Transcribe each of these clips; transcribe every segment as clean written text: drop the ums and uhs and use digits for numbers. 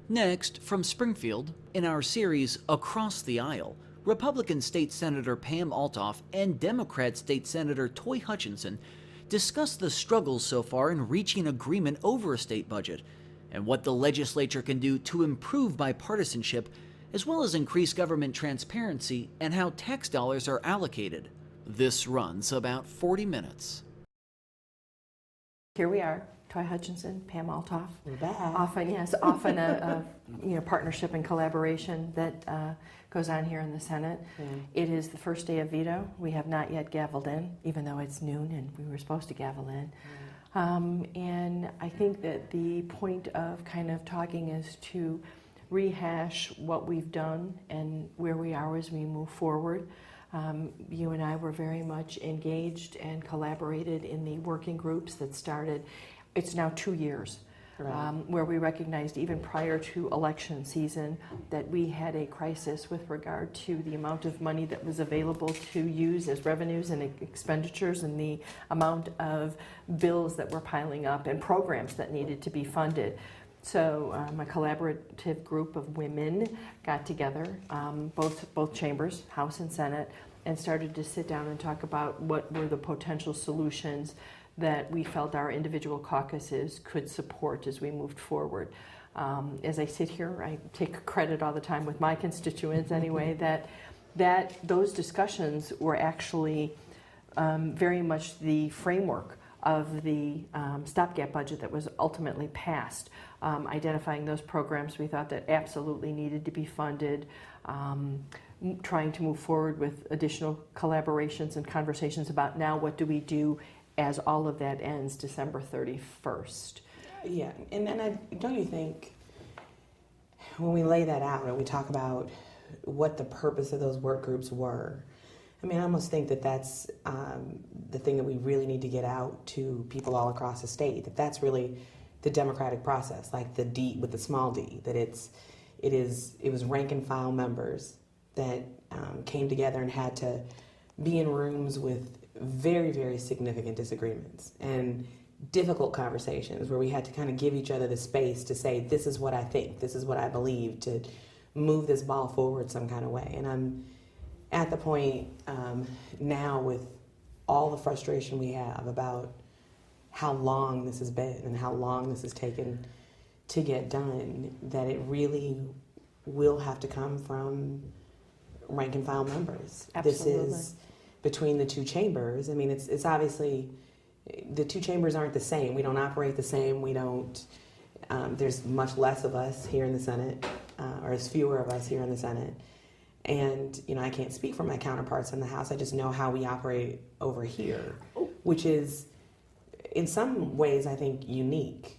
Next, from Springfield, in our series Across the Aisle, Republican State Senator Pam Althoff and Democrat State Senator Toi Hutchinson discuss the struggles so far in reaching agreement over a state budget and what the legislature can do to improve bipartisanship, as well as increase government transparency and how tax dollars are allocated. This runs about 40 minutes. Here we are, Toi Hutchinson, Pam Althoff. We're back. Often a partnership and collaboration that goes on here in the Senate. Yeah. It is the first day of veto. We have not yet gavelled in, even though it's noon and we were supposed to gavel in. And I think that the point of kind of talking is to rehash what we've done and where we are as we move forward. You and I were very much engaged and collaborated in the working groups that started, it's now 2 years, Right. where we recognized even prior to election season that we had a crisis with regard to the amount of money that was available to use as revenues and expenditures and the amount of bills that were piling up and programs that needed to be funded. So a collaborative group of women got together, both chambers, House and Senate, and started to sit down and talk about what were the potential solutions that we felt our individual caucuses could support as we moved forward. As I sit here, I take credit all the time with my constituents anyway, that those discussions were actually very much the framework of the stopgap budget that was ultimately passed, identifying those programs we thought that absolutely needed to be funded, trying to move forward with additional collaborations and conversations about now what do we do as all of that ends December 31st. Yeah, and don't you think when we lay that out and we talk about what the purpose of those work groups were, I mean, I almost think that that's the thing that we really need to get out to people all across the state, that's really the democratic process, like the D with the small d, that it was rank and file members that came together and had to be in rooms with very, very significant disagreements and difficult conversations where we had to kind of give each other the space to say, this is what I think, this is what I believe, to move this ball forward some kind of way. And I'm at the point now with all the frustration we have about how long this has been and how long this has taken to get done, that it really will have to come from rank and file members. Absolutely. This is between the two chambers. I mean, it's obviously, the two chambers aren't the same. We don't operate the same. We don't, there's much less of us here in the Senate, or as fewer of us here in the Senate. And, I can't speak for my counterparts in the House. I just know how we operate over here, which is, in some ways, I think, unique.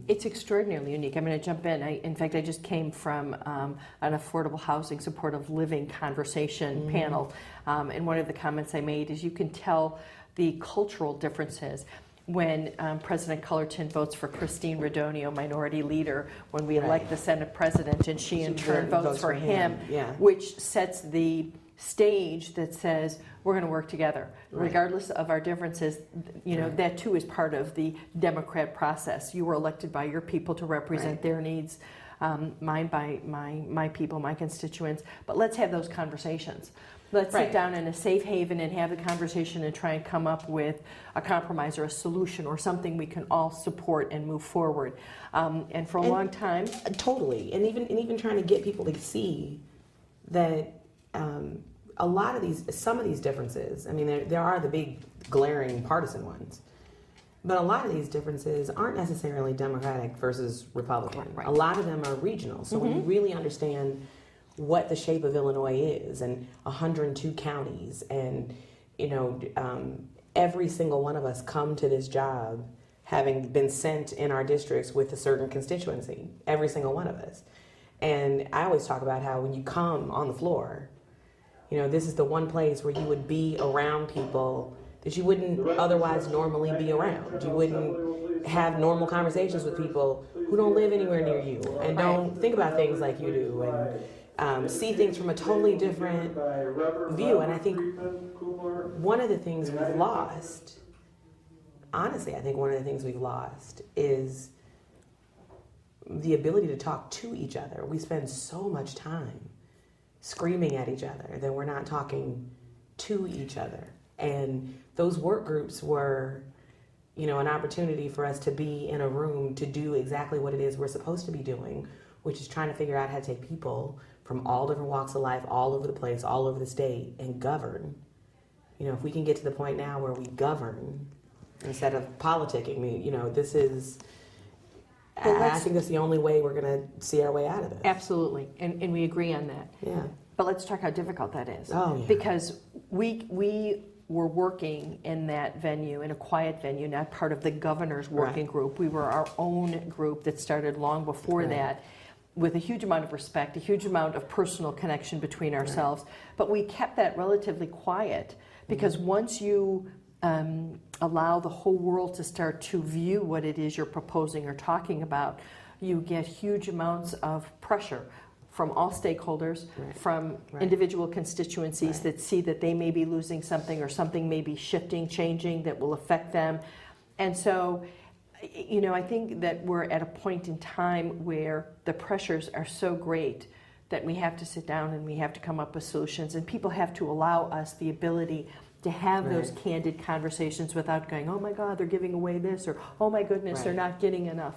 It's extraordinarily unique. I'm going to jump in. In fact, I just came from an affordable housing supportive living conversation panel, and one of the comments I made is you can tell the cultural differences when President Cullerton votes for Christine Radonio, minority leader, when we elect the Senate president, and she in turn votes for him, yeah. which sets the stage that says we're going to work together, regardless of our differences. That too is part of the Democrat process. You were elected by your people to represent their needs, mine by my people, my constituents. But let's have those conversations. Let's sit down in a safe haven and have the conversation and try and come up with a compromise or a solution or something we can all support and move forward. And for a long time, totally, and even trying to get people to see that. A lot of some of these differences, I mean, there are the big glaring partisan ones, but a lot of these differences aren't necessarily Democratic versus Republican. Right. A lot of them are regional. So when you really understand what the shape of Illinois is, and 102 counties, and every single one of us come to this job having been sent in our districts with a certain constituency, every single one of us. And I always talk about how when you come on the floor, this is the one place where you would be around people that you wouldn't otherwise normally be around. You wouldn't have normal conversations with people who don't live anywhere near you and don't think about things like you do, and see things from a totally different view. And I think one of the things we've lost, honestly, I think one of the things we've lost is the ability to talk to each other. We spend so much time screaming at each other that we're not talking to each other. And those work groups were, an opportunity for us to be in a room to do exactly what it is we're supposed to be doing, which is trying to figure out how to take people from all different walks of life, all over the place, all over the state, and govern. If we can get to the point now where we govern instead of politicking, this is, I think that's the only way we're going to see our way out of this. Absolutely, and we agree on that. Yeah. But let's talk how difficult that is. Oh, yeah. Because we were working in that venue, in a quiet venue, not part of the governor's working group. We were our own group that started long before that, with a huge amount of respect, a huge amount of personal connection between ourselves. But we kept that relatively quiet, because once you allow the whole world to start to view what it is you're proposing or talking about, you get huge amounts of pressure from all stakeholders, from individual constituencies that see that they may be losing something, or something may be shifting, changing, that will affect them. And so, I think that we're at a point in time where the pressures are so great that we have to sit down and we have to come up with solutions, and people have to allow us the ability to have those candid conversations without going, oh my God, they're giving away this, or oh my goodness, they're not getting enough.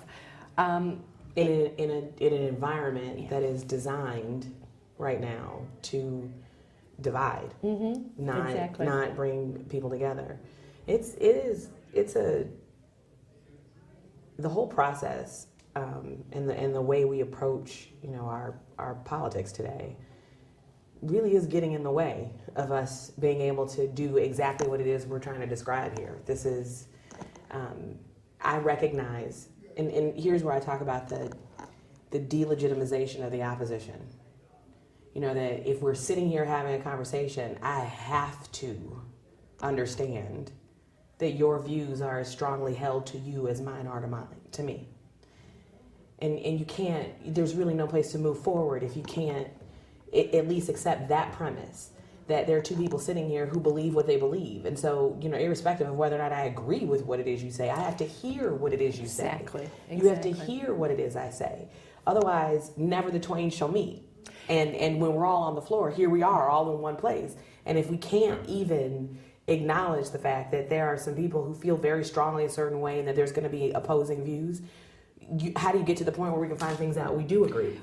In an environment that is designed right now to divide, not bring people together. The whole process and the way we approach our politics today really is getting in the way of us being able to do exactly what it is we're trying to describe here. This is, I recognize, and here's where I talk about the delegitimization of the opposition. That if we're sitting here having a conversation, I have to understand that your views are as strongly held to you as mine are to me. And you can't, there's really no place to move forward if you can't at least accept that premise, that there are two people sitting here who believe what they believe. And so, irrespective of whether or not I agree with what it is you say, I have to hear what it is you say. Exactly. You have to hear what it is I say. Otherwise, never the twain shall meet. And when we're all on the floor, here we are, all in one place. And if we can't even acknowledge the fact that there are some people who feel very strongly a certain way and that there's going to be opposing views, how do you get to the point where we can find things out we do agree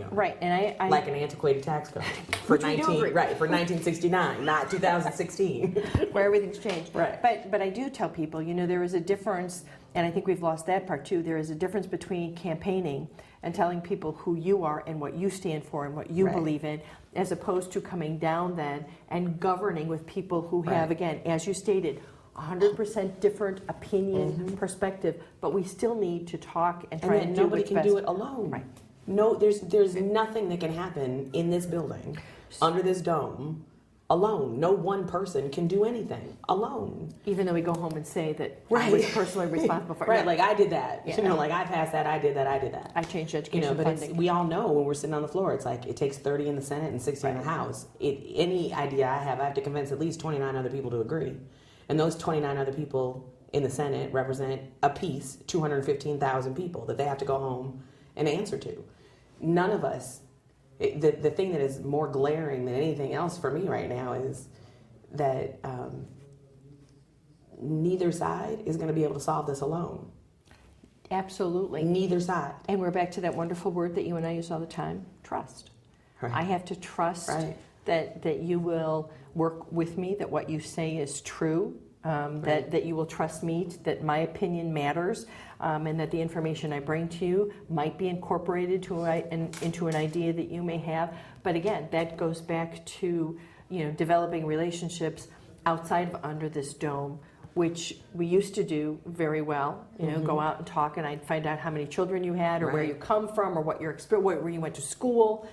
on? Right, and I like an antiquated tax code for 1969, not 2016, where everything's changed. Right. But I do tell people, there is a difference, and I think we've lost that part too. There is a difference between campaigning and telling people who you are and what you stand for and what you believe in, as opposed to coming down then and governing with people who have, again, as you stated, 100% different opinion, perspective, but we still need to talk and try and do nobody what's can best. do it alone. Right. No, there's nothing that can happen in this building, under this dome, alone. No one person can do anything alone. Even though we go home and say that I was personally responsible for it. Right, like I did that. Yeah. Like I passed that, I did that. I changed education but funding. we all know when we're sitting on the floor, it's like it takes 30 in the Senate and 60 in the House. Any idea I have to convince at least 29 other people to agree. And those 29 other people in the Senate represent a piece, 215,000 people that they have to go home and answer to. None of us, the thing that is more glaring than anything else for me right now is that neither side is going to be able to solve this alone. Absolutely. Neither side. And we're back to that wonderful word that you and I use all the time, trust. Right. I have to trust that you will work with me, that what you say is true, that you will trust me, that my opinion matters, and that the information I bring to you might be incorporated into an idea that you may have. But again, that goes back to developing relationships outside of under this dome, which we used to do very well. Go out and talk, and I'd find out how many children you had, or where you come from, or what your experience, where you went to school.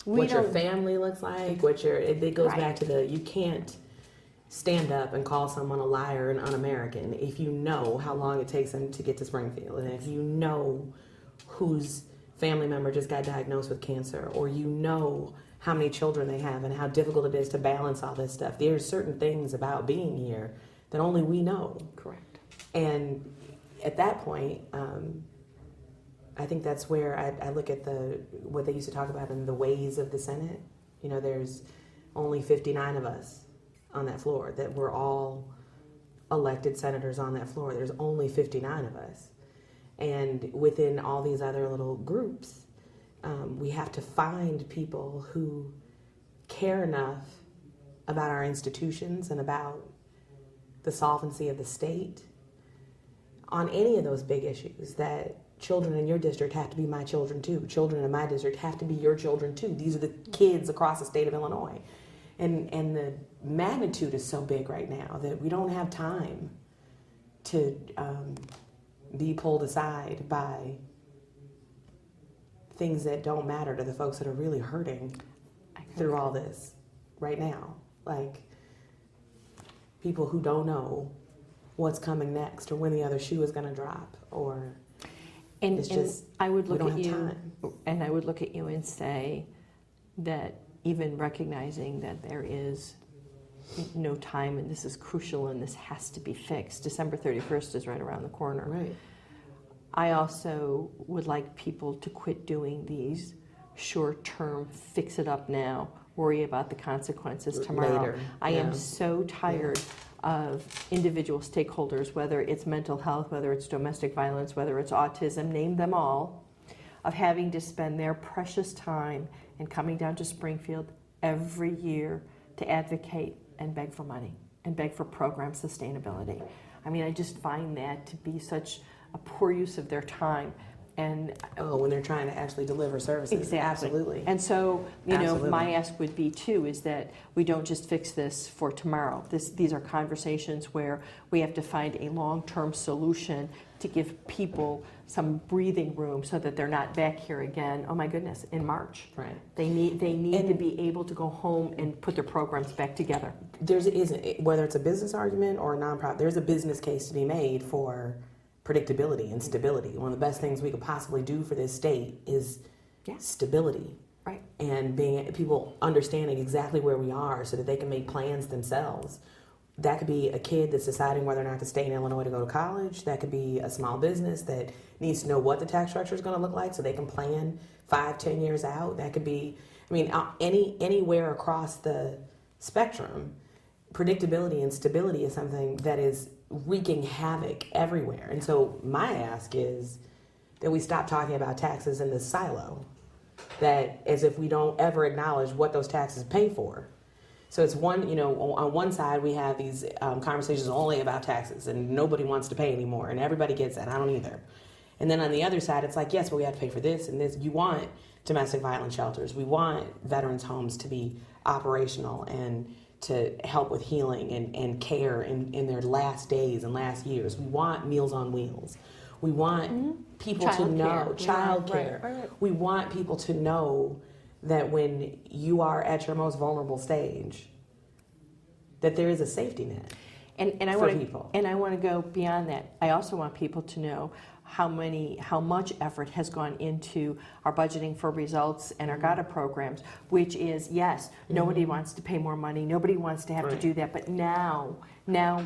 What your family looks like, it goes back to you can't stand up and call someone a liar and un-American if you know how long it takes them to get to Springfield, and if you know whose family member just got diagnosed with cancer, or how many children they have and how difficult it is to balance all this stuff. There's certain things about being here that only we know. Correct. And at that point, I think that's where I look at what they used to talk about in the ways of the Senate. You know, there's only 59 of us on that floor, that we're all elected senators on that floor. There's only 59 of us. And within all these other little groups, we have to find people who care enough about our institutions and about the solvency of the state on any of those big issues, that children in your district have to be my children too. Children in my district have to be your children too. These are the kids across the state of Illinois. And the magnitude is so big right now that we don't have time to be pulled aside by things that don't matter to the folks that are really hurting through all this right now. Like people who don't know what's coming next or when the other shoe is going to drop, or it's just, I would look we don't at have you, time. and I would look at you and say that even recognizing that there is no time and this is crucial and this has to be fixed, December 31st is right around the corner. Right. I also would like people to quit doing these short-term, fix it up now, worry about the consequences tomorrow. Later. I am Yeah. so tired of individual stakeholders, whether it's mental health, whether it's domestic violence, whether it's autism, name them all, of having to spend their precious time and coming down to Springfield every year to advocate and beg for money and beg for program sustainability. I mean, I just find that to be such a poor use of their time. And when they're trying to actually deliver services. exactly. Absolutely. And so, Absolutely. my ask would be too is that we don't just fix this for tomorrow. These are conversations where we have to find a long-term solution to give people some breathing room so that they're not back here again, oh my goodness, in March. Right. They need to be able to go home and put their programs back together. Whether it's a business argument or a nonprofit, there's a business case to be made for predictability and stability. One of the best things we could possibly do for this state is stability. Right. And people understanding exactly where we are so that they can make plans themselves. That could be a kid that's deciding whether or not to stay in Illinois to go to college. That could be a small business that needs to know what the tax structure is going to look like so they can plan 5-10 years out. That could be, anywhere across the spectrum. Predictability and stability is something that is wreaking havoc everywhere. And so my ask is that we stop talking about taxes in this silo, that as if we don't ever acknowledge what those taxes pay for. So it's on one side we have these conversations only about taxes and nobody wants to pay anymore and everybody gets that. I don't either. And then on the other side, it's like, yes, but we have to pay for this and this. You want domestic violence shelters. We want veterans' homes to be operational and to help with healing and care in their last days and last years. We want Meals on Wheels. We want people to know childcare. Right. We want people to know that when you are at your most vulnerable stage, that there is a safety net for people. And I want to go beyond that. I also want people to know how much effort has gone into our budgeting for results and our GATA programs, which is, yes, nobody wants to pay more money, nobody wants to have to do that, but now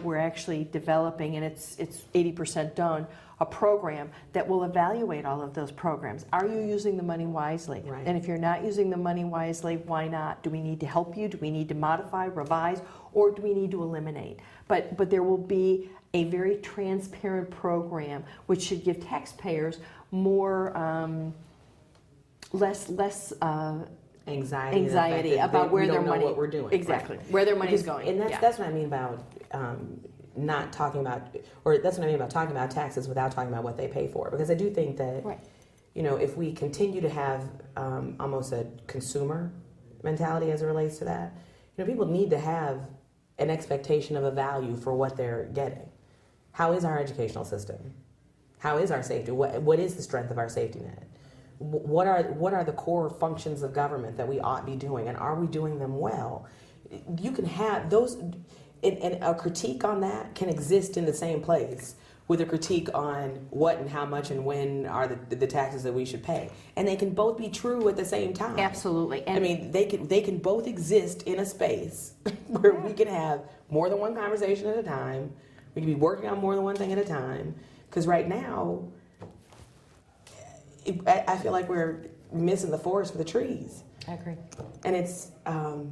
we're actually developing, and it's 80% done, a program that will evaluate all of those programs. Are you using the money wisely? Right. And if you're not using the money wisely, why not? Do we need to help you? Do we need to modify, revise, or do we need to eliminate? But there will be a very transparent program which should give taxpayers more less anxiety about where their money, what we're doing. Exactly, Right. where their money's going. And that's what I mean about not talking about, or that's what I mean about talking about taxes without talking about what they pay for. Because I do think that, if we continue to have almost a consumer mentality as it relates to that, people need to have an expectation of a value for what they're getting. How is our educational system? How is our safety? What is the strength of our safety net? What are the core functions of government that we ought to be doing, and are we doing them well? You can have those, and a critique on that can exist in the same place with a critique on what and how much and when are the taxes that we should pay, and they can both be true at the same time. Absolutely. And they can both exist in a space where we can have more than one conversation at a time. We can be working on more than one thing at a time. Because right now, I feel like we're missing the forest for the trees. I agree. And it's And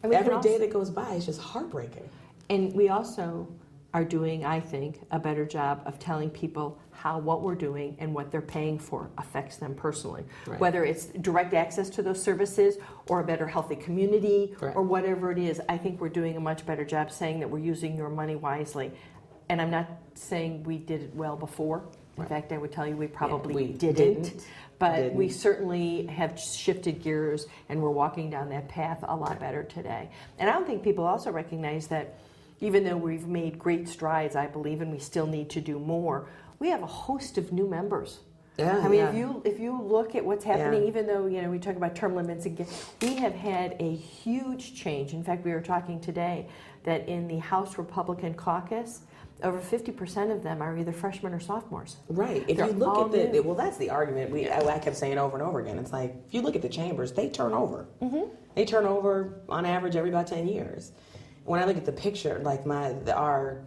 we can every day also- that goes by is just heartbreaking. And we also are doing, I think, a better job of telling people how what we're doing and what they're paying for affects them personally. Right. Whether it's direct access to those services or a better healthy community Correct. or whatever it is, I think we're doing a much better job saying that we're using your money wisely. And I'm not saying we did it well before. In Right. fact, I would tell you we probably we didn't. But Didn't. we certainly have shifted gears and we're walking down that path a lot better today. And I don't think people also recognize that even though we've made great strides, I believe, and we still need to do more, we have a host of new members. Yeah, I mean, yeah. if you look at what's happening, Yeah. even though we talk about term limits again, we have had a huge change. In fact, we were talking today that in the House Republican caucus, over 50% of them are either freshmen or sophomores. Right. If They're you look all at the, new. well, that's the argument I kept saying over and over again. It's like, if you look at the chambers, they turn over. Mm-hmm. They turn over on average every about 10 years. When I look at the picture, like our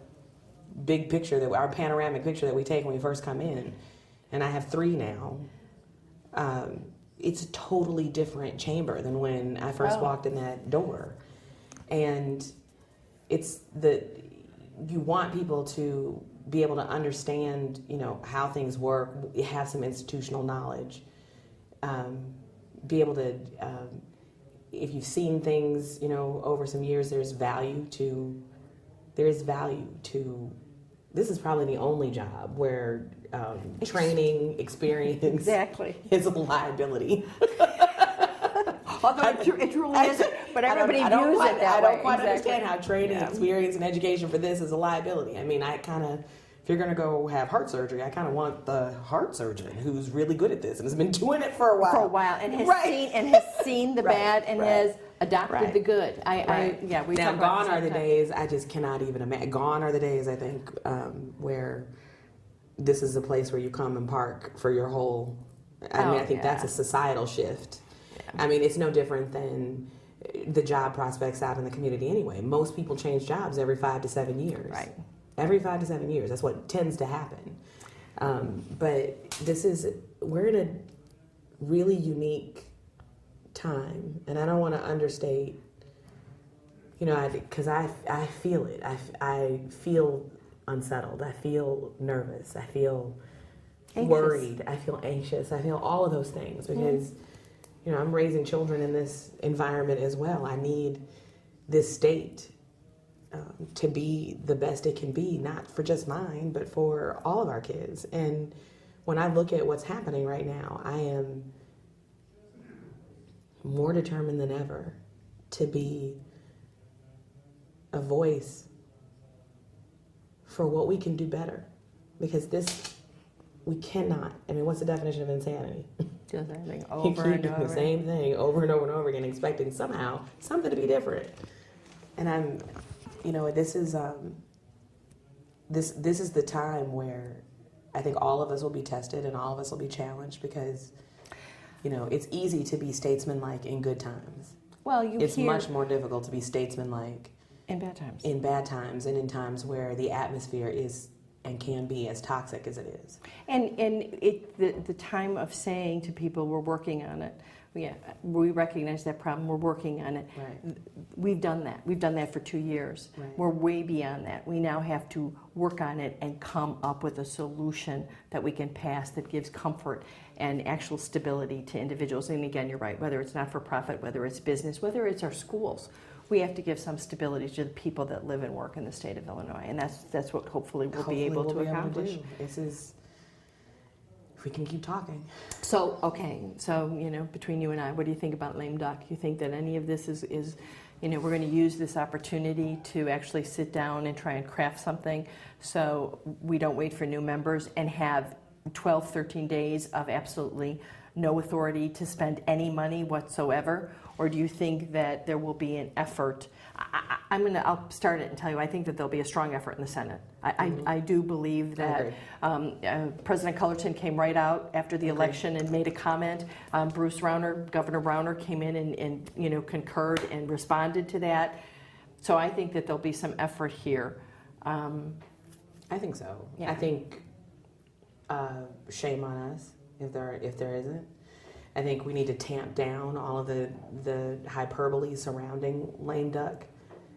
big picture, our panoramic picture that we take when we first come in, and I have 3 now, it's a totally different chamber than when I first walked in that door. And it's you want people to be able to understand, how things work, have some institutional knowledge, be able to, if you've seen things, over some years, there is value to, this is probably the only job where training, experience Exactly. is a liability. Although it truly isn't, but everybody views it that I way. don't quite Exactly. understand how training, Yeah. experience, and education for this is a liability. I mean, if you're going to go have heart surgery, I kind of want the heart surgeon who's really good at this and has been doing it for a while. For a while, and has Right. seen the Right, bad and right, has adopted right. the good. We Now, talk about gone this are the sometimes. days, I just cannot even imagine. Gone are the days, I think, where this is a place where you come and park for your whole. I think that's a societal shift. I mean, it's no different than the job prospects out in the community anyway. Most people change jobs every 5 to 7 years. Right. Every 5 to 7 years. That's what tends to happen. But we're in a really unique time, and I don't want to understate, because I feel it. I feel unsettled. I feel nervous. I feel Anxious. worried. I feel anxious. I feel all of those things because, I'm raising children in this environment as well. I need this state to be the best it can be, not for just mine, but for all of our kids. And when I look at what's happening right now, I am more determined than ever to be a voice for what we can do better. Because we cannot. I mean, what's the definition of insanity? Does everything You over keep and doing over. the same thing over and over and over again, expecting somehow something to be different. And this is this is the time where I think all of us will be tested and all of us will be challenged because, it's easy to be statesman-like in good times. Well, It's much more difficult to be statesman-like in bad times. in bad times and in times where the atmosphere is and can be as toxic as it is. And the time of saying to people, we're working on it. We recognize that problem. We're working on it. Right. We've done that. We've done that for 2 years. Right. We're way beyond that. We now have to work on it and come up with a solution that we can pass that gives comfort and actual stability to individuals. And again, you're right, whether it's not-for-profit, whether it's business, whether it's our schools, we have to give some stability to the people that live and work in the state of Illinois. And that's what hopefully we'll be able to accomplish. This is, if we can keep talking. So between you and I, what do you think about lame duck? You think that any of this is we're going to use this opportunity to actually sit down and try and craft something so we don't wait for new members and have 12, 13 days of absolutely no authority to spend any money whatsoever? Or do you think that there will be an effort? I'll start it and tell you, I think that there'll be a strong effort in the Senate. I do believe that President Cullerton came right out after the election and made a comment. Governor Browner came in and concurred and responded to that. So I think that there'll be some effort here. I think so. Yeah. I think shame on us if there isn't. I think we need to tamp down all of the hyperbole surrounding lame duck.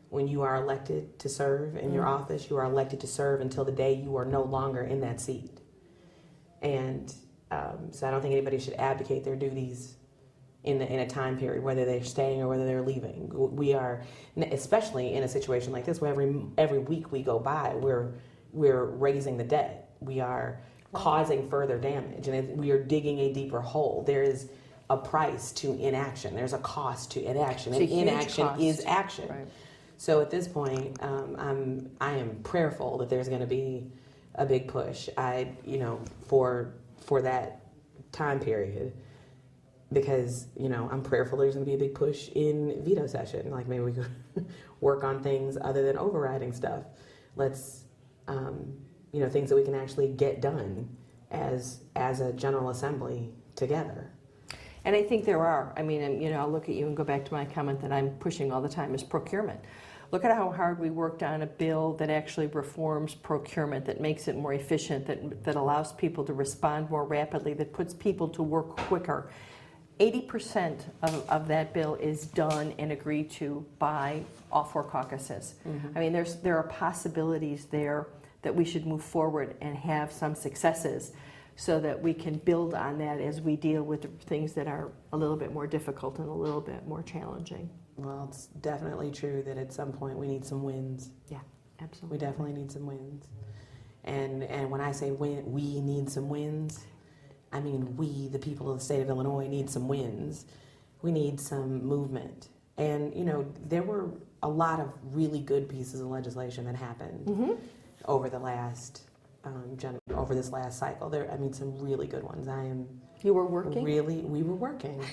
When you are elected to serve in your office, you are elected to serve until the day you are no longer in that seat. And so I don't think anybody should abdicate their duties in a time period, whether they're staying or whether they're leaving. We are, especially in a situation like this, where every week we go by, we're raising the debt. We are causing further damage, and we are digging a deeper hole. There is a price to inaction. There's a cost to inaction, and inaction is action. Right. So at this point, I am prayerful that there's going to be a big push. For that time period, because I'm prayerful there's going to be a big push in veto session. Like maybe we could work on things other than overriding stuff. Let's things that we can actually get done as a General Assembly together. And I think there are. I mean, I'll look at you and go back to my comment that I'm pushing all the time is procurement. Look at how hard we worked on a bill that actually reforms procurement, that makes it more efficient, that allows people to respond more rapidly, that puts people to work quicker. 80% of that bill is done and agreed to by all four caucuses. I mean, there are possibilities there that we should move forward and have some successes so that we can build on that as we deal with things that are a little bit more difficult and a little bit more challenging. Well, it's definitely true that at some point we need some wins. Yeah, absolutely. We definitely need some wins. And when I say we need some wins, I mean we, the people of the state of Illinois, need some wins. We need some movement. And, there were a lot of really good pieces of legislation that happened over the last over this last cycle. Some really good ones. You were working? We were working.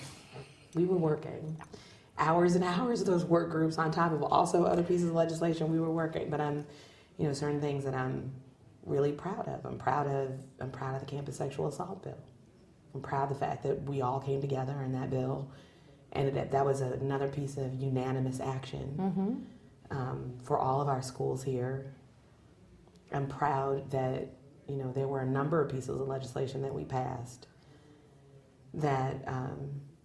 We were working. Hours and hours of those work groups on top of also other pieces of legislation we were working. But certain things that I'm really proud of. I'm proud of the campus sexual assault bill. I'm proud of the fact that we all came together in that bill, and that was another piece of unanimous action for all of our schools here. I'm proud that there were a number of pieces of legislation that we passed that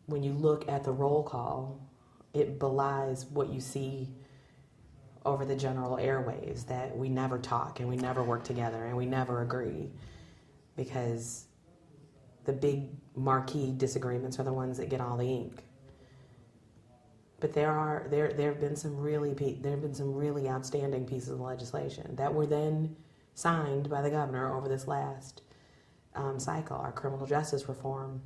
when you look at the roll call, it belies what you see over the general airwaves, that we never talk and we never work together and we never agree, because the big marquee disagreements are the ones that get all the ink. But there have been some really outstanding pieces of legislation that were then signed by the governor over this last cycle. Our criminal justice reform.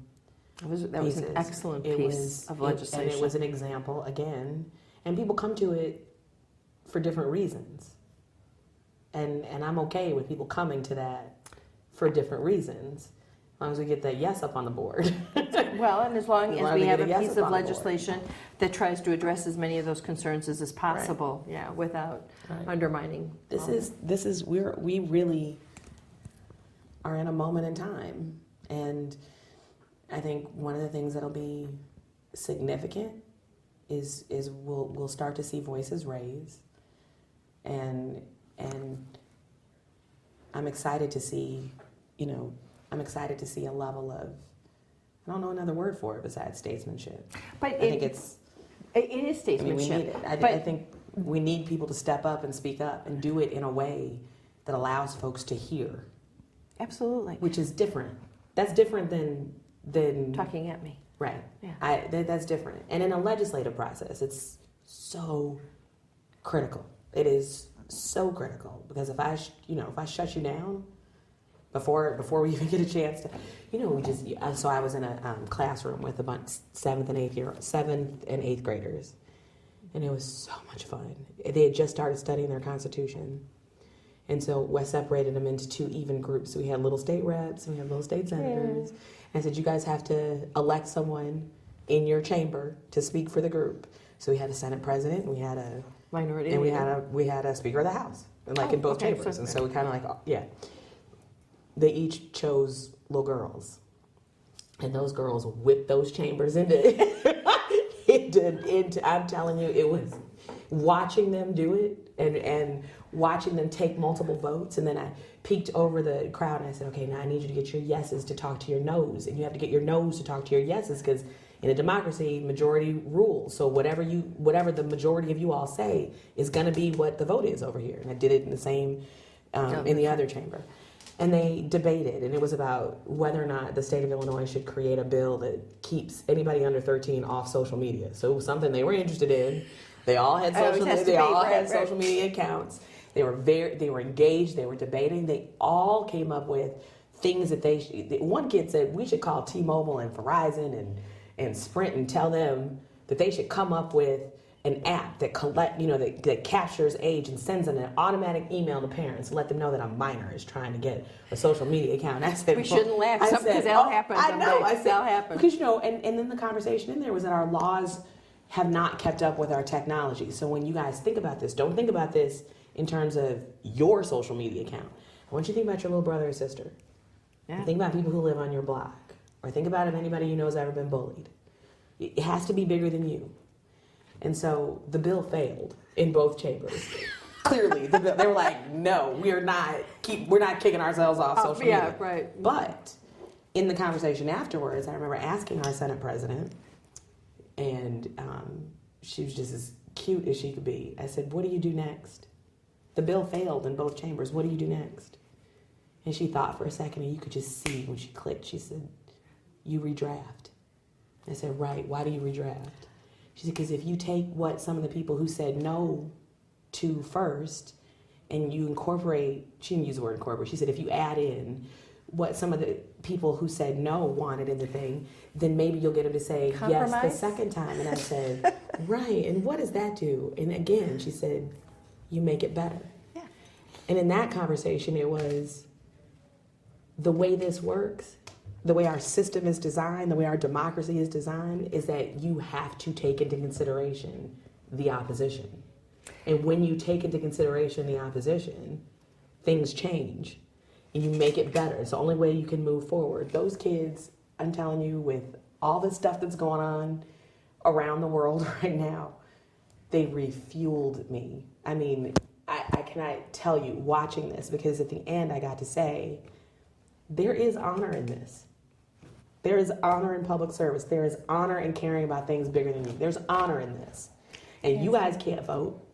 That was an excellent piece of legislation. And it was an example, again, and people come to it for different reasons. And I'm okay with people coming to that for different reasons, as long as we get that yes up on the board. Well, and as long as we have a piece of legislation that tries to address as many of those concerns as is possible, without undermining. We really are in a moment in time, and I think one of the things that'll be significant is we'll start to see voices raised, and I'm excited to see, a level of, I don't know another word for it besides statesmanship. But I think it is statesmanship. we need it. I think we need people to step up and speak up and do it in a way that allows folks to hear. Absolutely. Which is different. That's different than Talking at me. Right. Yeah. That's different. And in a legislative process, it's so critical. It is so critical, because if I shut you down before we even get a chance to, so I was in a classroom with a bunch 7th and 8th graders, and it was so much fun. They had just started studying their Constitution. And so we separated them into two even groups. So we had little state reps and we had little state senators. And I said, you guys have to elect someone in your chamber to speak for the group. So we had a Senate president, and we had a minority, and we had a Speaker of the House, and in both chambers. And so we kind of they each chose little girls, and those girls whipped those chambers into I'm telling you, it was watching them do it and watching them take multiple votes, and then peeked over the crowd and I said, okay, now I need you to get your yeses to talk to your no's. And you have to get your no's to talk to your yeses, because in a democracy, majority rules. So whatever the majority of you all say is going to be what the vote is over here. And I did it in the same, in the other chamber. And they debated, and it was about whether or not the state of Illinois should create a bill that keeps anybody under 13 off social media. So it was something they were interested in. They all had social media accounts. They were engaged. They were debating. They all came up with things that one kid said we should call T-Mobile and Verizon and Sprint and tell them that they should come up with an app that that captures age and sends an automatic email to parents to let them know that a minor is trying to get a social media account. I said, we shouldn't laugh because that'll happen. I know. I said, that'll happen. Because, and then the conversation in there was that our laws have not kept up with our technology. So when you guys think about this, don't think about this in terms of your social media account. I want you to think about your little brother or sister. Yeah. Think about people who live on your block. Or think about if anybody you know has ever been bullied. It has to be bigger than you. And so the bill failed in both chambers. Clearly, they were like, no, we're not kicking ourselves off social media. Yeah, right. But in the conversation afterwards, I remember asking our Senate president, and she was just as cute as she could be. I said, what do you do next? The bill failed in both chambers. What do you do next? And she thought for a second, and you could just see when she clicked, she said, you redraft. I said, right, why do you redraft? She said, because if you take what some of the people who said no to first, and you incorporate, she didn't use the word incorporate, she said if you add in what some of the people who said no wanted in the thing, then maybe you'll get them to say compromise? Yes the second time. And I said, right, and what does that do? And again, she said, you make it better. Yeah. And in that conversation, it was the way this works, the way our system is designed, the way our democracy is designed, is that you have to take into consideration the opposition. And when you take into consideration the opposition, things change and you make it better. It's the only way you can move forward. Those kids, I'm telling you, with all the stuff that's going on around the world right now, they refueled me. I mean, I cannot tell you watching this, because at the end I got to say, there is honor in this. There is honor in public service. There is honor in caring about things bigger than you. There's honor in this. And you guys can't vote,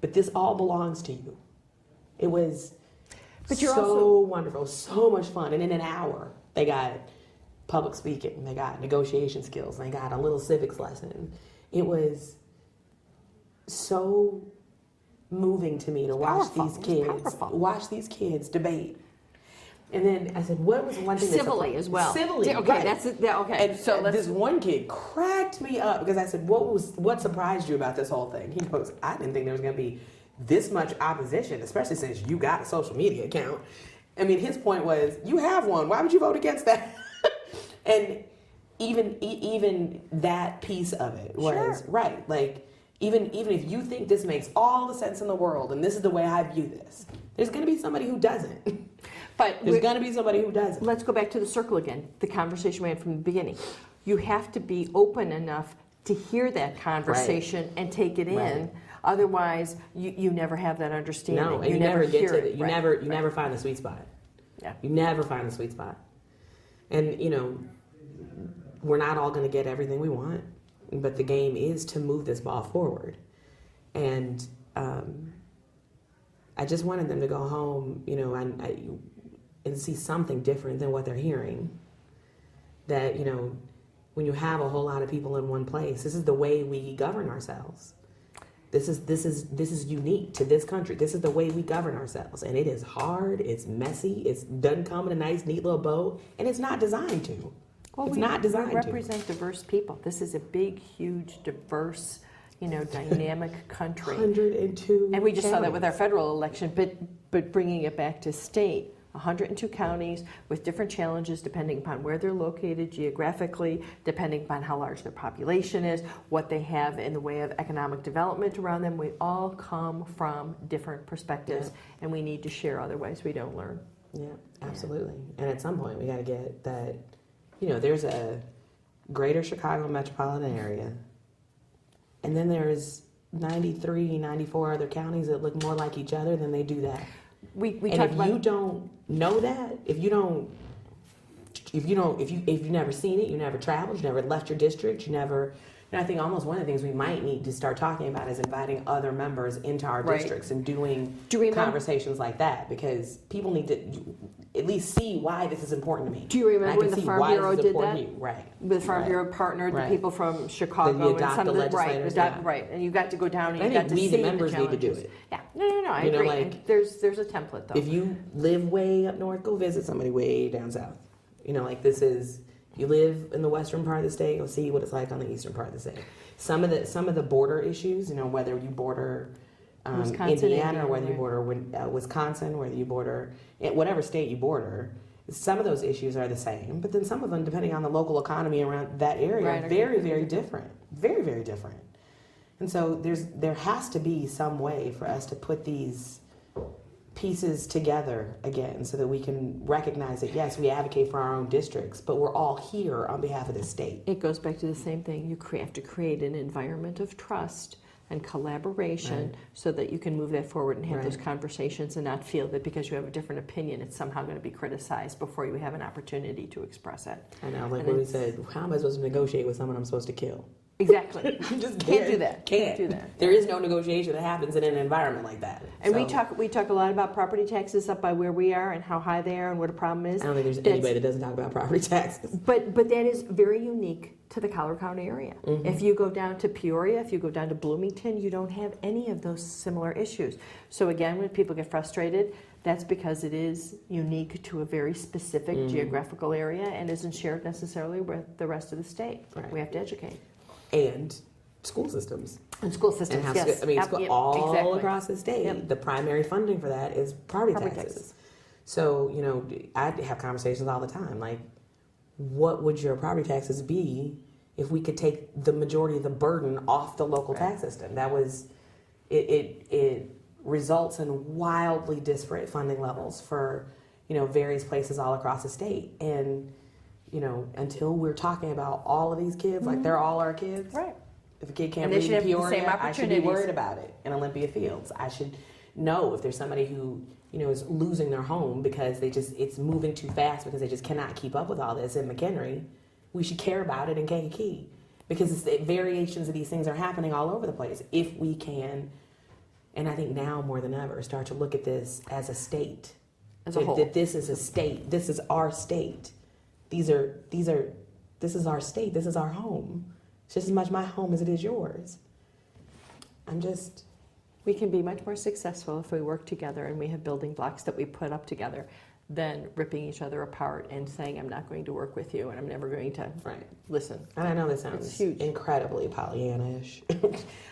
but this all belongs to you. It was so wonderful, so much fun. And in an hour, they got public speaking, they got negotiation skills, they got a little civics lesson. It was so moving to me to watch these kids debate. And then I said, what was one thing civilly as well? Civilly, okay, right. That's it. Okay, and so this one kid cracked me up, because I said, what surprised you about this whole thing? He goes, I didn't think there was going to be this much opposition, especially since you got a social media account. I mean, his point was, you have one. Why would you vote against that? And even that piece of it was right. Like, even if you think this makes all the sense in the world, and this is the way I view this, there's going to be somebody who doesn't. But there's going to be somebody who doesn't. Let's go back to the circle again, the conversation we had from the beginning. You have to be open enough to hear that conversation and take it in. Otherwise, you never have that understanding. No, and you never get to it. You never find the sweet spot. Yeah. You never find the sweet spot. And, we're not all going to get everything we want, but the game is to move this ball forward. And I just wanted them to go home, and see something different than what they're hearing. That, when you have a whole lot of people in one place, this is the way we govern ourselves. This is unique to this country. This is the way we govern ourselves. And it is hard, it's messy, it doesn't come in a nice, neat little bow, and it's not designed to. Well, we represent diverse people. This is a big, huge, diverse, dynamic country. 102 And we just saw that with our federal election, but bringing it back to state, 102 counties with different challenges depending upon where they're located geographically, depending upon how large their population is, what they have in the way of economic development around them. We all come from different perspectives, and we need to share, otherwise we don't learn. Yeah, absolutely. And at some point we got to get that, there's a greater Chicago metropolitan area, and then there's 93, 94 other counties that look more like each other than they do that. we And talked if about you don't know that, if you've never seen it, you never traveled, you never left your district, you never. And I think almost one of the things we might need to start talking about is inviting other members into our Right. districts and doing Do you remember- conversations like that, because people need to at least see why this is important to me. Do you remember And I when can the see Farm why this Bureau is did important that? to you. Right. The Farm Right. Bureau partnered the Right. people from Chicago The and some of the legislators, right, yeah. right, and you got to go down and I you think got to we, see the members, need to do challenges. it. Yeah, no, I You know, agree. like, And there's a template though. If you live way up north, go visit somebody way down south. You know, like this is. If you live in the western part of the state, go see what it's like on the eastern part of the state. Some of the border issues, you know, whether you border Wisconsin, Indiana, or whether you right. border Wisconsin, whether you border whatever state you border, some of those issues are the same. But then some of them, depending on the local economy around that area, Right, are are very, completely very different. Very, very different. And so there has to be some way for us to put these pieces together again so that we can recognize that, yes, we advocate for our own districts, but we're all here on behalf of the state. It goes back to the same thing. You have to create an environment of trust and collaboration Right. so that you can move that forward and have Right. those conversations and not feel that because you have a different opinion, it's somehow going to be criticized before you have an opportunity to express it. I know, like And when we it's- said, how am I supposed to negotiate with someone I'm supposed to kill? Exactly. You just Can't do that. Can't do that. There is no negotiation that happens in an environment like that. And So, we talk a lot about property taxes up by where we are and how high they are and what a problem is. I don't think there's That's- anybody that doesn't talk about property taxes. But that is very unique to the Collier County area. Mm-hmm. If you go down to Peoria, if you go down to Bloomington, you don't have any of those similar issues. So again, when people get frustrated, that's because it is unique to a very specific Mm-hmm. geographical area and isn't shared necessarily with the rest of the state. Right. We have to educate. And school systems. And school systems, And how, yes. I mean, Yep, school, yep, all exactly. across the state, Yep. the primary funding for that is property Property taxes. taxes. So, you know, I have conversations all the time. Like, what would your property taxes be if we could take the majority of the burden off the local tax system? That was, it results in wildly disparate funding levels for, you know, various places all across the state. And, you know, until we're talking about all of these kids, like they're all our kids. Right. If a kid can't And they read should in have the Peoria, same I should be opportunities. worried about it in Olympia Fields. I should know if there's somebody who, you know, is losing their home because it's moving too fast because they just cannot keep up with all this in McHenry. We should care about it in Kankakee because it's the variations of these things are happening all over the place. If we can, and I think now more than ever, start to look at this as a state. As a whole. That this is a state. This is our state. This is our state. This is our home. It's just as much my home as it is yours. We can be much more successful if we work together and we have building blocks that we put up together than ripping each other apart and saying, I'm not going to work with you and I'm never going to Right. listen. And I know this It's sounds huge. incredibly Pollyanna-ish.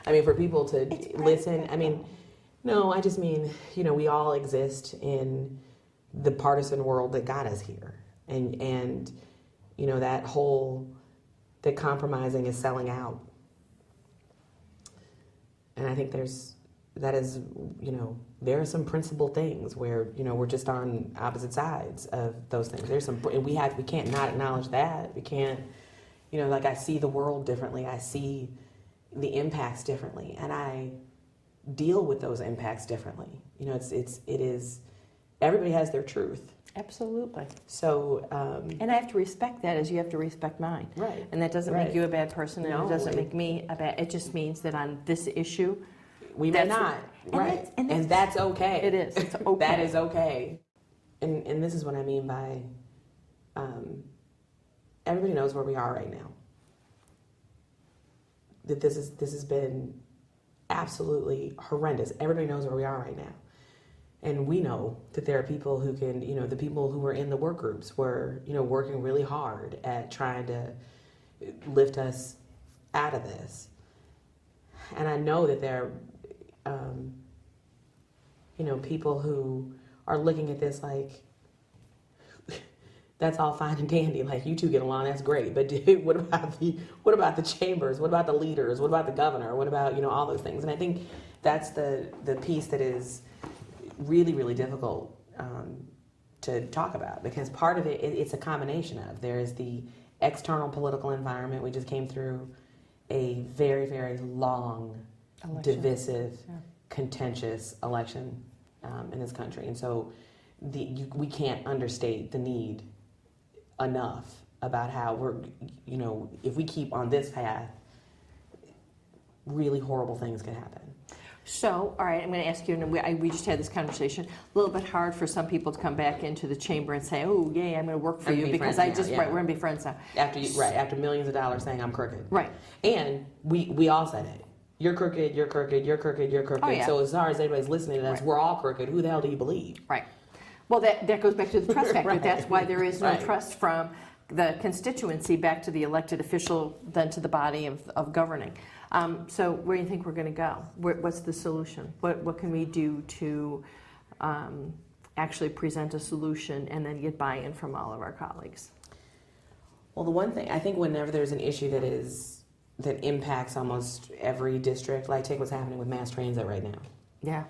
I mean, for people to listen, I mean, no, I just mean, you know, we all exist in the partisan world that got us here. And you know, that compromising is selling out. And I think that is, you know, there are some principled things where, you know, we're just on opposite sides of those things. There's some, and we can't not acknowledge that. We can't, you know, like I see the world differently. I see the impacts differently, and I deal with those impacts differently. You know, it is, everybody has their truth. Absolutely. So, And I have to respect that as you have to respect mine. right. And that doesn't Right. make you a bad person and No, it doesn't it- make me a bad, it just means that on this issue, We may That's- not, and right? that's- and And that's okay. it is. It's okay. That is okay. And this is what I mean by everybody knows where we are right now. That this has been absolutely horrendous. Everybody knows where we are right now. And we know that there are people who can, you know, the people who were in the work groups were, you know, working really hard at trying to lift us out of this. And I know that there are, you know, people who are looking at this like, that's all fine and dandy. Like, you two get along, that's great. But dude, what about the chambers? What about the leaders? What about the governor? What about, you know, all those things? And I think that's the piece that is really, really difficult to talk about, because part of it's a combination of, there is the external political environment. We just came through a very, very long, Election. divisive, Yeah. contentious election in this country. And so we can't understate the need enough about how we're, if we keep on this path, really horrible things can happen. So, all right, I'm going to ask you, and we just had this conversation, a little bit hard for some people to come back into the chamber and say, oh, yay, I'm going to work for you because we're going to be friends now. After millions of dollars saying I'm crooked. Right. And we all said it. You're crooked, you're crooked, you're crooked, you're crooked. Oh, yeah. So as far as anybody's listening to us, we're all crooked. Who the hell do you believe? Right. Well, that goes back to the trust factor. Right. That's why there is no Right. trust from the constituency back to the elected official, then to the body of governing. So where do you think we're going to go? What's the solution? What can we do to actually present a solution and then get buy-in from all of our colleagues? Well, the one thing, I think whenever there's an issue that impacts almost every district, like take what's happening with mass transit right now. Yeah.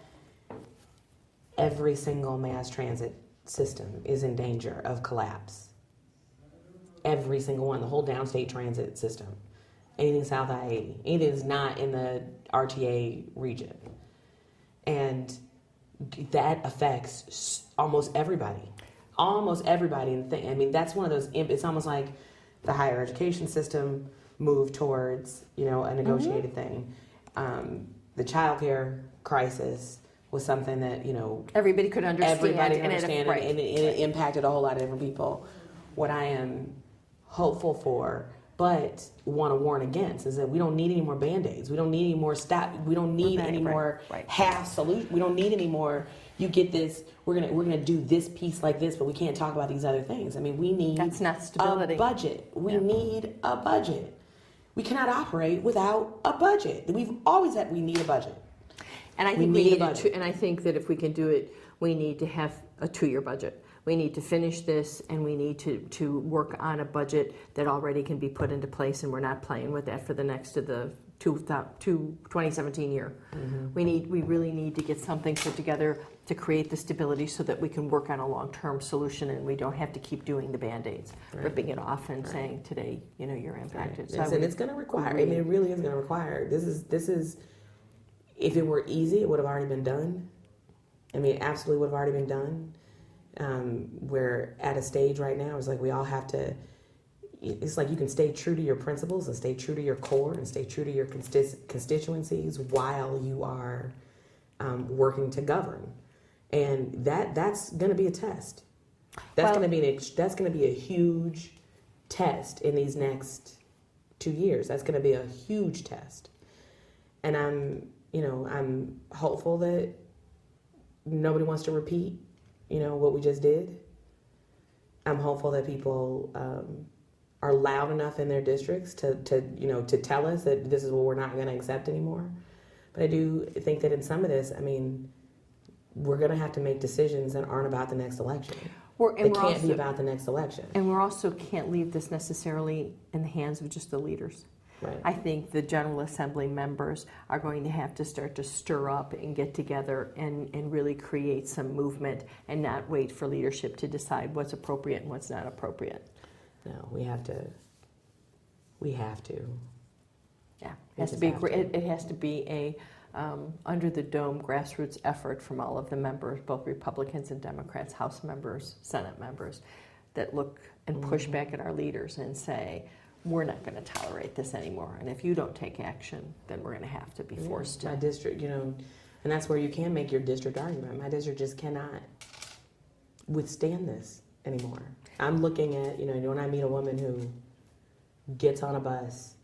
Every single mass transit system is in danger of collapse. Every single one, the whole downstate transit system. Anything south I-80, anything that's not in the RTA region. And that affects almost everybody. Almost everybody in the thing. I mean, that's one of those, it's almost like the higher education system moved towards, a negotiated thing. The childcare crisis was something that, Everybody could understand. everybody could understand, right. and it impacted a whole lot of different people. What I am hopeful for, but want to warn against, is that we don't need any more Band-Aids. We don't need any more we don't need any more half solution. We don't need any more, you get this, we're gonna do this piece like this, but we can't talk about these other things. I mean, we need That's not stability. a budget. We need a budget. We cannot operate without a budget. We've always had, we need a budget. And I think and I think that if we can do it, we need to have a 2-year budget. We need to finish this, and we need to work on a budget that already can be put into place, and we're not playing with that for the next of the 2017 year. Mm-hmm. We really need to get something put together to create the stability so that we can work on a long-term solution, and we don't have to keep doing the Band-Aids, ripping it off and saying today, you're impacted. Right. So and it's going to require. I mean, it really is going to require. This is. If it were easy, it would have already been done. I mean, it absolutely would have already been done. We're at a stage right now, it's like we all have to, it's like you can stay true to your principles and stay true to your core and stay true to your constituencies while you are working to govern. And that's going to be a test. That's going to be a huge test in these next 2 years. That's going to be a huge test. And I'm hopeful that nobody wants to repeat, what we just did. I'm hopeful that people are loud enough in their districts to tell us that this is what we're not going to accept anymore. But I do think that in some of this, we're going to have to make decisions that aren't about the next election. It can't be about the next election. And we also can't leave this necessarily in the hands of just the leaders. Right. I think the General Assembly members are going to have to start to stir up and get together and really create some movement and not wait for leadership to decide what's appropriate and what's not appropriate. No, we have to. Yeah, it has to be a under the dome grassroots effort from all of the members, both Republicans and Democrats, House members, Senate members, that look and push back at our leaders and say, we're not going to tolerate this anymore. And if you don't take action, then we're going to have to be forced to. My district, and that's where you can make your district argument. My district just cannot withstand this anymore. I'm looking at, when I meet a woman who gets on a bus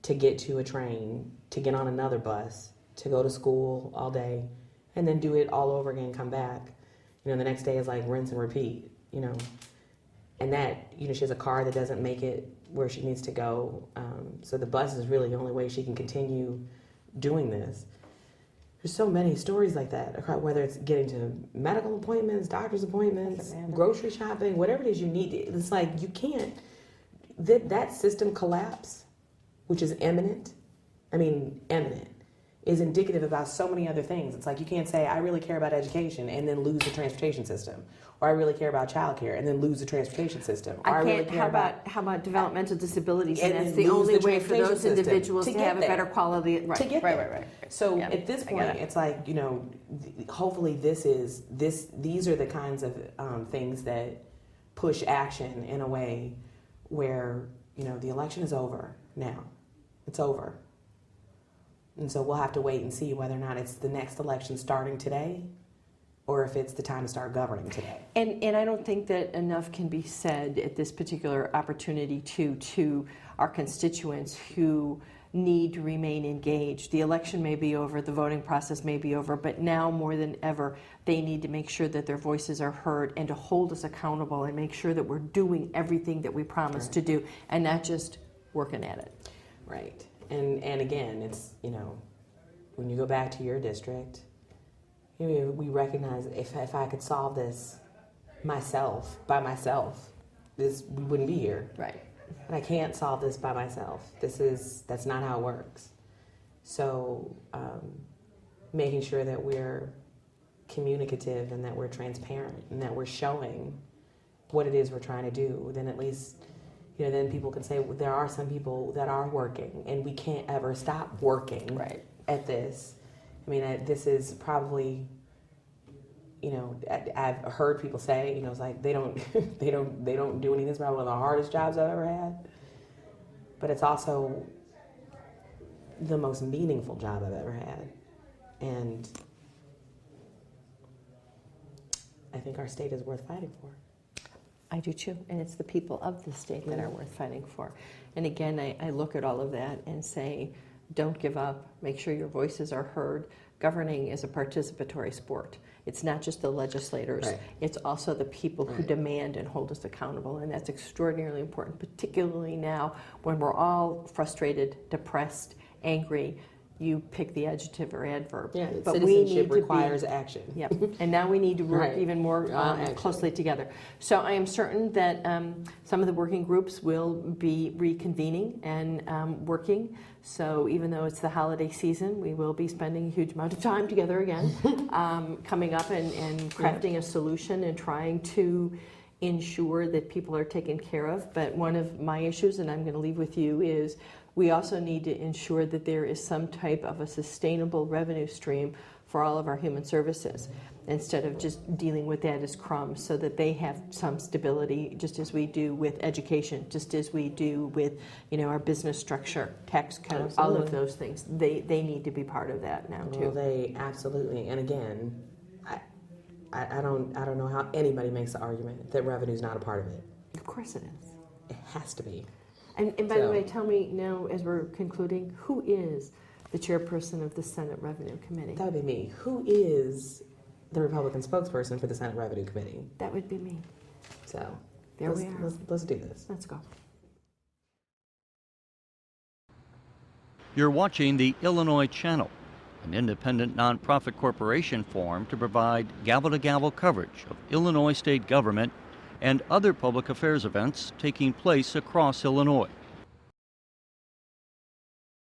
to get to a train, to get on another bus, to go to school all day, and then do it all over again, come back. The next day is like rinse and repeat, And that, she has a car that doesn't make it where she needs to go. So the bus is really the only way she can continue doing this. There's so many stories like that, whether it's getting to medical appointments, doctor's appointments, grocery shopping, whatever it is you need. It's like you can't, that system collapse, which is imminent. Imminent. is indicative about so many other things. It's like you can't say, I really care about education and then lose the transportation system. Or I really care about childcare and then lose the transportation system. Or I can't. really care How about developmental disabilities? And and that's then the lose only the way for those transportation system individuals to to get have a there. better quality. Right. To get right. there. Right. So Yeah, at this I point, get it. it's like, you know, hopefully these are the kinds of things that push action in a way where, you know, the election is over now. It's over. And so we'll have to wait and see whether or not it's the next election starting today or if it's the time to start governing today. And I don't think that enough can be said at this particular opportunity to our constituents who need to remain engaged. The election may be over, the voting process may be over, but now more than ever, they need to make sure that their voices are heard and to hold us accountable and make sure that we're doing everything that we promised to do and not just working at it. Right. And again, it's, you know, when you go back to your district, you know, we recognize if I could solve this by myself, we wouldn't be here. Right. But I can't solve this by myself. That's not how it works. So making sure that we're communicative and that we're transparent and that we're showing what it is we're trying to do, then at least, you know, then people can say, well, there are some people that are working and we can't ever stop working at this. I mean, this is probably, you know, I've heard people say, you know, it's like they don't do anything. It's probably one of the hardest jobs I've ever had. But it's also the most meaningful job I've ever had. And I think our state is worth fighting for. I do too, and it's the people of the state that are worth fighting for. And again, I look at all of that and say, don't give up, make sure your voices are heard. Governing is a participatory sport. It's not just the legislators, it's also the people who demand and hold us accountable, and that's extraordinarily important, particularly now when we're all frustrated, depressed, angry. You pick the adjective or adverb. Yeah, but citizenship requires action. Yep, and now we need to work even more Action. closely together. So I am certain that some of the working groups will be reconvening and working. So even though it's the holiday season, we will be spending a huge amount of time together again, coming up and crafting a solution and trying to ensure that people are taken care of. But one of my issues, and I'm going to leave with you, is we also need to ensure that there is some type of a sustainable revenue stream for all of our human services, instead of just dealing with that as crumbs, so that they have some stability, just as we do with education, just as we do with, you know, our business structure, tax code, all of those things. They need to be part of that now too. Well, they absolutely. And again, I don't know how anybody makes the argument that revenue is not a part of it. Of course it is. It has to be. And by the way, tell me now, as we're concluding, who is the chairperson of the Senate Revenue Committee? That would be me. Who is the Republican spokesperson for the Senate Revenue Committee? That would be me. So There we are. Let's do this. Let's go. You're watching the Illinois Channel, an independent nonprofit corporation formed to provide gavel-to-gavel coverage of Illinois state government and other public affairs events taking place across Illinois.